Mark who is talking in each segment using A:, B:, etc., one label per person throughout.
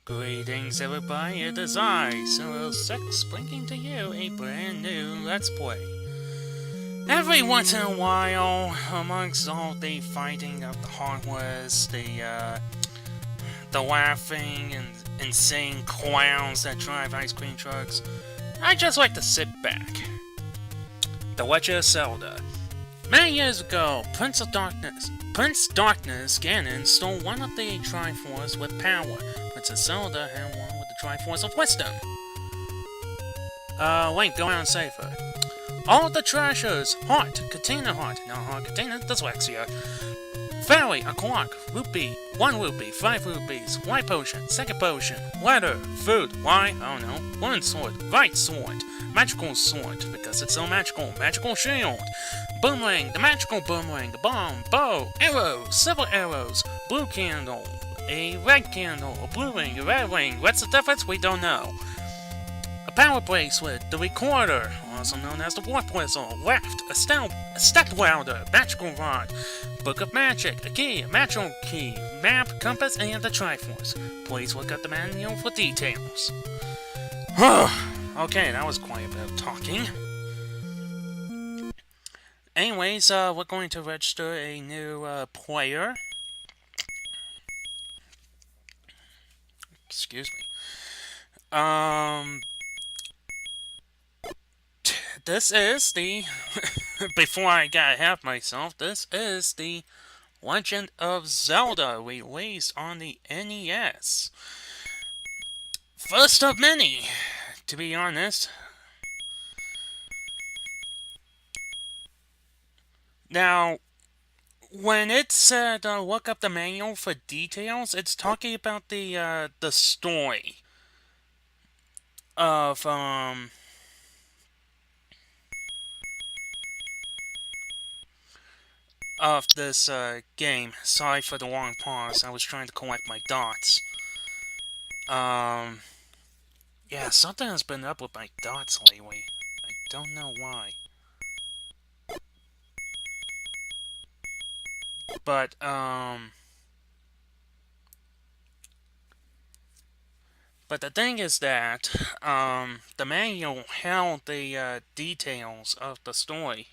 A: Greetings everybody, it is I, Zelda6, bringing to you a brand new Let's Play. Every once in a while, amongst all the fighting of the Heartless, the laughing and insane clowns that drive ice cream trucks, I just like to sit back. The Legend of Zelda. Many years ago, Prince Darkness Ganon stole one of the Triforce with power. Princess Zelda had one with the Triforce of Wisdom. Link, go around safer. All the treasures, heart, Katina heart, no heart, Katina, dyslexia. Fairy, a clock, rupee, 1 rupee, 5 rupees, white potion, second potion, letter, food, why, I don't know, one sword, right sword, magical sword, because it's so magical shield, boomerang, the magical boomerang, the bomb, bow, arrows, several arrows, blue candle, a red candle, a blue ring, a red ring, what's the difference? We don't know. A power bracelet, the recorder, also known as the warp whistle, left, a step welder, magical rod, book of magic, a key, a magical key, map, compass, and the Triforce. Please look at the manual for details. Okay, that was quite a bit of talking. Anyways, we're going to register a new player. Excuse me. This is the... Before I got ahead of myself, this is the Legend of Zelda released on the NES. First of many, to be honest. Now, when it said look up the manual for details, it's talking about the story of this game. Sorry for the long pause. I was trying to collect my dots. Yeah, something has been up with my dots lately. I don't know why. But the thing is that, the manual held the, details of the story.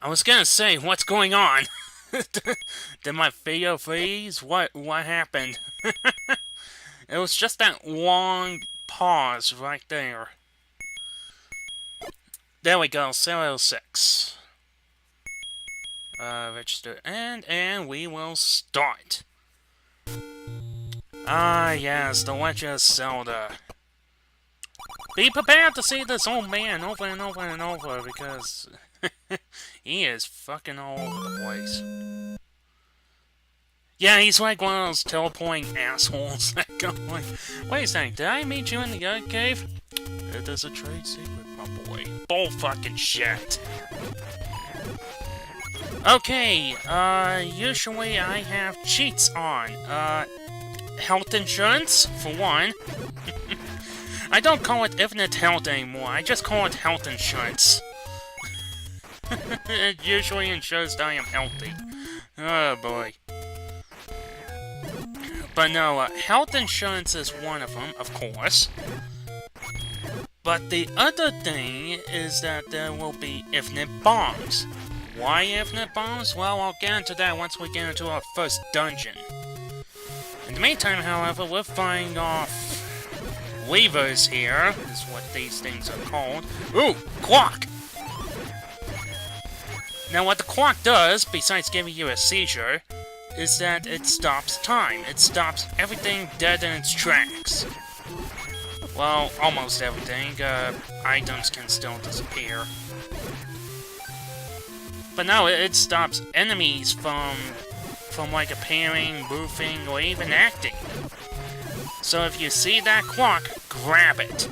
A: I was gonna say, what's going on? Did my video freeze? What happened? It was just that long pause right there. There we go, serial 6. Register, and we will start. Ah, yes, the Legend of Zelda. Be prepared to see this old man over and over and over, because he is fucking all over the place. Yeah, he's like one of those teleporting assholes that go like, wait a second, did I meet you in the other cave? It is a trade secret, my boy. Bull fucking shit. Okay, usually I have cheats on. Health insurance, for one. I don't call it infinite health anymore, I just call it health insurance. It usually ensures that I am healthy. Oh boy. But no, health insurance is one of them, of course. But the other thing is that there will be infinite bombs. Why infinite bombs? Well, I'll get into that once we get into our first dungeon. In the meantime, however, we're fighting off levers here, is what these things are called. Ooh, clock! Now what the clock does, besides giving you a seizure, is that it stops time. It stops everything dead in its tracks. Well, almost everything. Items can still disappear. But no, it stops enemies from like appearing, moving, or even acting. So if you see that clock, grab it.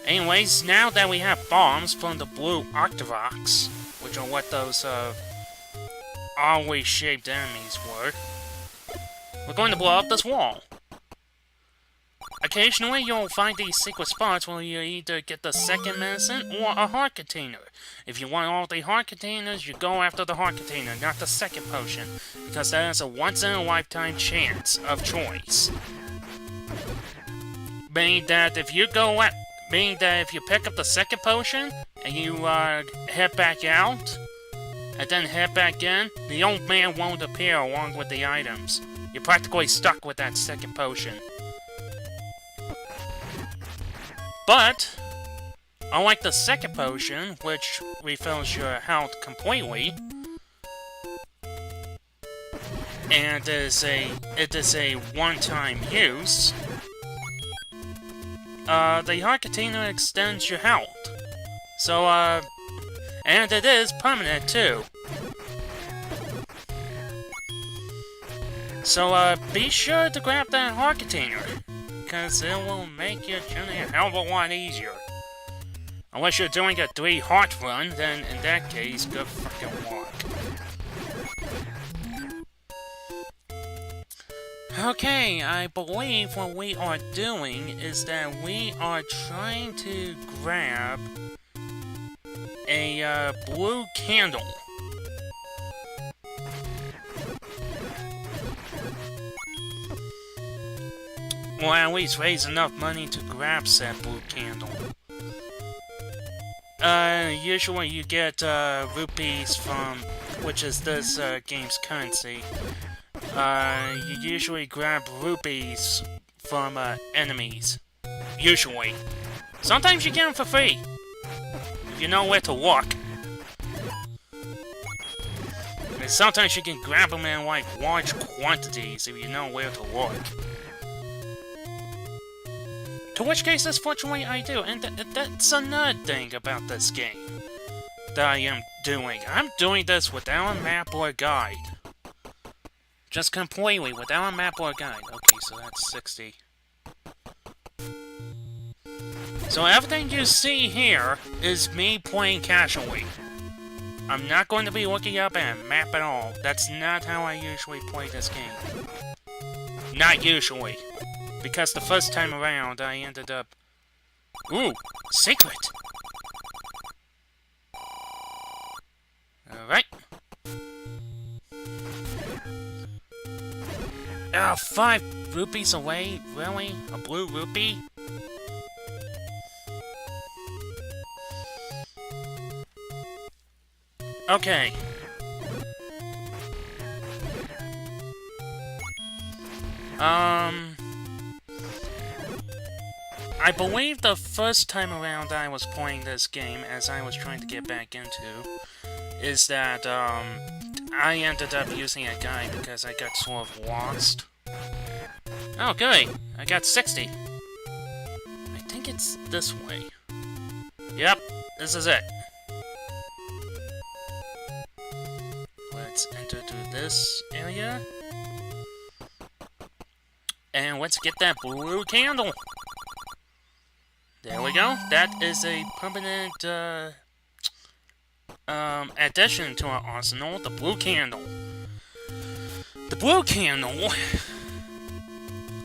A: Anyways, now that we have bombs from the blue Octavox, which are what those always shaped enemies were, we're going to blow up this wall. Occasionally, you'll find these secret spots where you either get the second medicine or a heart container. If you want all the heart containers, you go after the heart container, not the second potion, because that is a once-in-a-lifetime chance of choice. Meaning that if you pick up the second potion and you head back out and then head back in, the old man won't appear along with the items. You're practically stuck with that second potion. But, unlike the second potion, which refills your health completely, and it is a one-time use, the heart container extends your health. So, and it is permanent too. So, be sure to grab that heart container, because it will make your journey a hell of a lot easier. Unless you're doing a 3-heart run, then in that case, good frickin' luck. Okay, I believe what we are doing is that we are trying to grab a blue candle. Or at least raise enough money to grab said blue candle. Usually you get rupees from, which is this game's currency. You usually grab rupees from enemies. Usually. Sometimes you get them for free. If you know where to look. And sometimes you can grab them in like large quantities if you know where to look. To which case, fortunately, I do, and that's another thing about this game that I am doing. I'm doing this without a map or a guide. Just completely without a map or a guide. Okay, so that's 60. So everything you see here is me playing casually. I'm not going to be looking up at a map at all. That's not how I usually play this game. Not usually. Because the first time around, I ended up... Ooh! Secret! Alright. Oh, 5 rupees away? Really? A blue rupee? Okay. I believe the first time around I was playing this game, as I was trying to get back into, is that, I ended up using a guide because I got sort of lost. Oh, good! I got 60. I think it's this way. Yep, this is it. Let's enter through this area. And let's get that blue candle! There we go. That is a permanent, addition to our arsenal, the blue candle. The blue candle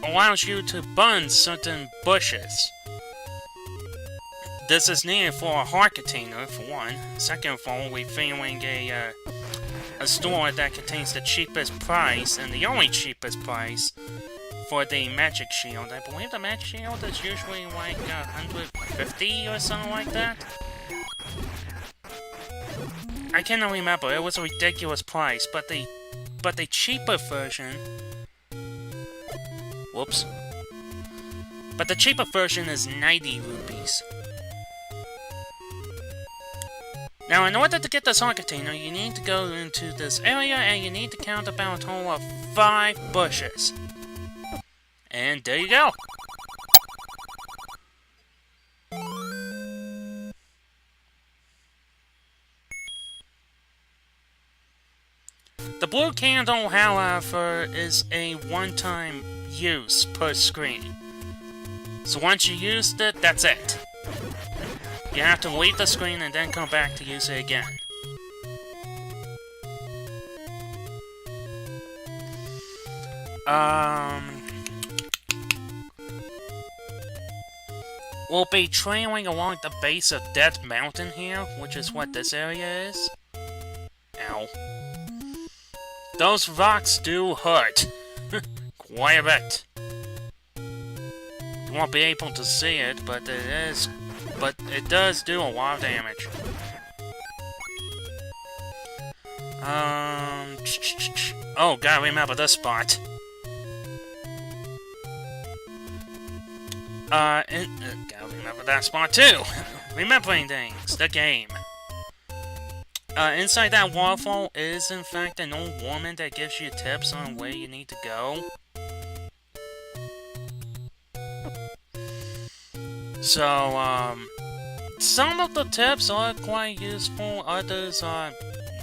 A: allows you to burn certain bushes. This is needed for a heart container, for one. Second of all, we're feeling a store that contains the cheapest price, and the only cheapest price, for the magic shield. I believe the magic shield is usually like 150 or something like that. I cannot remember. It was a ridiculous price, but the cheaper version. Whoops. But the cheaper version is 90 rupees. Now, in order to get this heart container, you need to go into this area and you need to count about a total of 5 bushes. And there you go! The blue candle, however, is a one-time use per screen. So once you used it, that's it. You have to leave the screen and then come back to use it again. we'll be trailing along the base of Death Mountain here, which is what this area is. Ow. Those rocks do hurt. Quite a bit. You won't be able to see it, but it does do a lot of damage. Oh, gotta remember this spot. Gotta remember that spot too. Remembering things, the game. Inside that waterfall is in fact an old woman that gives you tips on where you need to go. So, some of the tips are quite useful, others are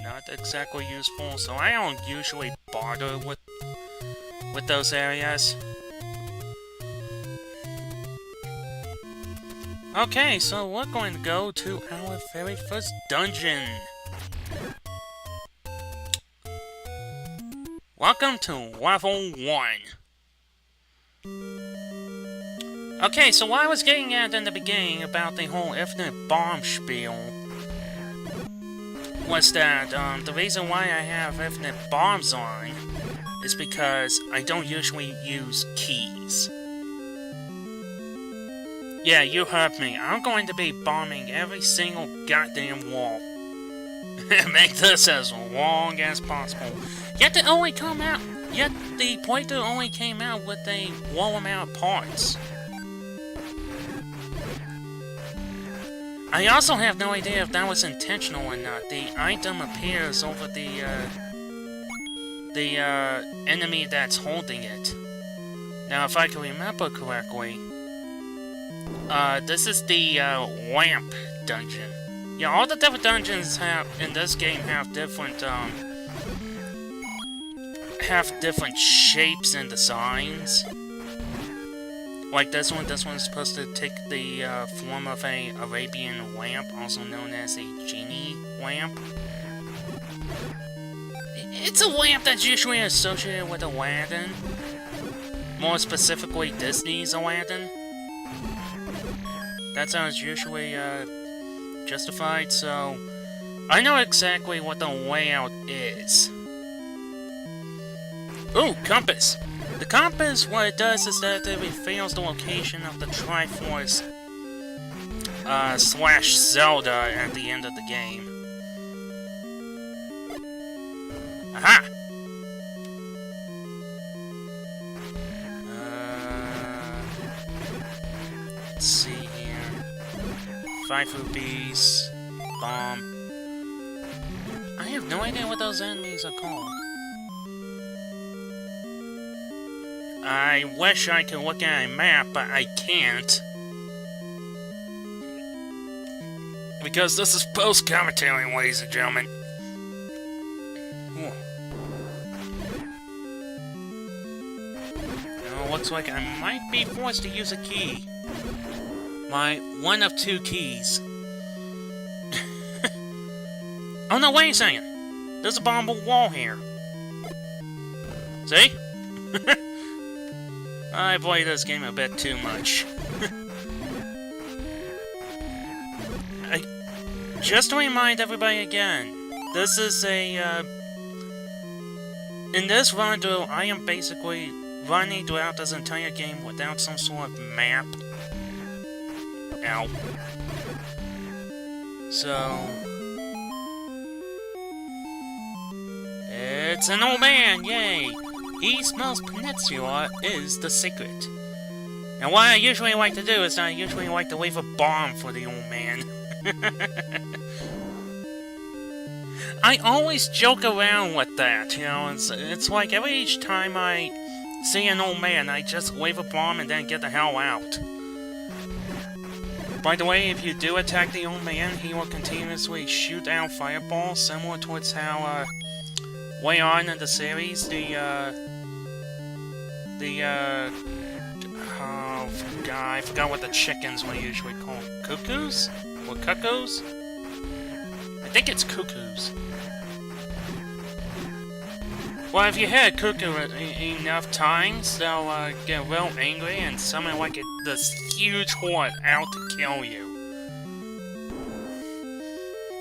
A: not exactly useful, so I don't usually bother with those areas. Okay, so we're going to go to our very first dungeon. Welcome to level 1. Okay, so what I was getting at in the beginning about the whole infinite bomb spiel was that the reason why I have infinite bombs on is because I don't usually use keys. Yeah, you heard me. I'm going to be bombing every single goddamn wall. Make this as long as possible. Yet the playthrough only came out with a low amount of parts. I also have no idea if that was intentional or not. The item appears over the enemy that's holding it. Now, if I can remember correctly, this is the lamp dungeon. Yeah, all the different dungeons in this game have different shapes and designs. Like this one's supposed to take the form of a Arabian lamp, also known as a genie lamp. It's a lamp that's usually associated with Aladdin. More specifically, Disney's Aladdin. That's how it's usually justified, so I know exactly what the layout is. Ooh, compass! The compass, what it does is that it reveals the location of the Triforce slash Zelda at the end of the game. Aha! Let's see here. 5 rupees. Bomb. I have no idea what those enemies are called. I wish I could look at a map, but I can't. Because this is post-commentary, ladies and gentlemen. Now, looks like I might be forced to use a key. My one of 2 keys. Oh no, wait a second! There's a bombable wall here. See? I play this game a bit too much. Just to remind everybody again, this is a, in this run-through, I am basically running throughout this entire game without some sort of map. Ow. So... it's an old man, yay! He smells peninsula is the secret. And what I usually like to do is I usually like to leave a bomb for the old man. I always joke around with that, you know, it's like each time I see an old man, I just leave a bomb and then get the hell out. By the way, if you do attack the old man, he will continuously shoot out fireballs, similar towards how, way on in the series, oh, I forgot what the chickens were usually called. Cuckoos? Or cuckoos? I think it's cuckoos. Well, if you hit Cuckoo enough times, they'll get real angry and summon like this huge horde out to kill you.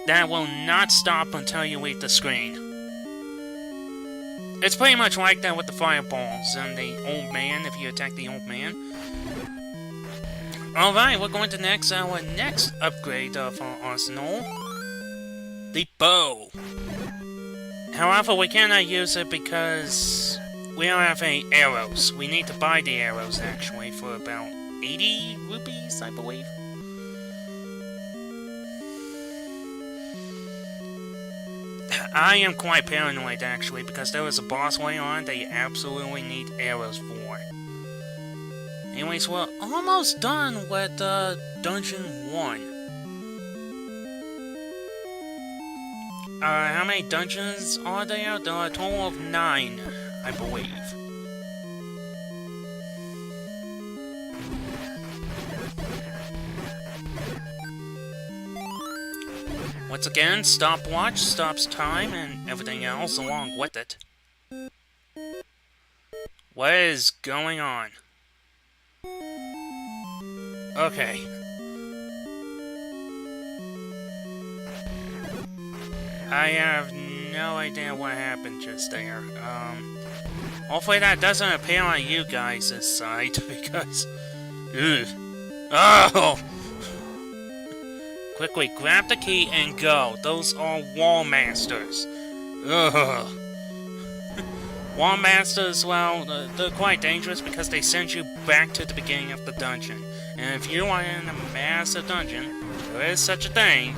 A: That will not stop until you leave the screen. It's pretty much like that with the fireballs and the old man, if you attack the old man. Alright, we're going to our next upgrade of our arsenal. The bow. However, we cannot use it because we don't have any arrows. We need to buy the arrows, actually, for about 80 rupees, I believe. I am quite paranoid, actually, because there was a boss later on that you absolutely need arrows for. Anyways, we're almost done with Dungeon 1. How many dungeons are there? There are a total of 9, I believe. Once again, stopwatch stops time and everything else along with it. What is going on? Okay. I have no idea what happened just there. Hopefully that doesn't appear on you guys' side, because... Ugh. Oh! Quickly, grab the key and go. Those are wall masters. Ugh. Wall masters, well, they're quite dangerous because they send you back to the beginning of the dungeon. And if you are in a massive dungeon, there is such a thing,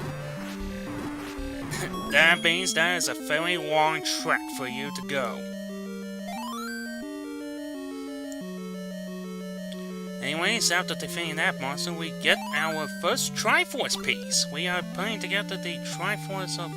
A: that means that is a very long trek for you to go. Anyways, after defeating that monster, we get our first Triforce piece. We are putting together the Triforce of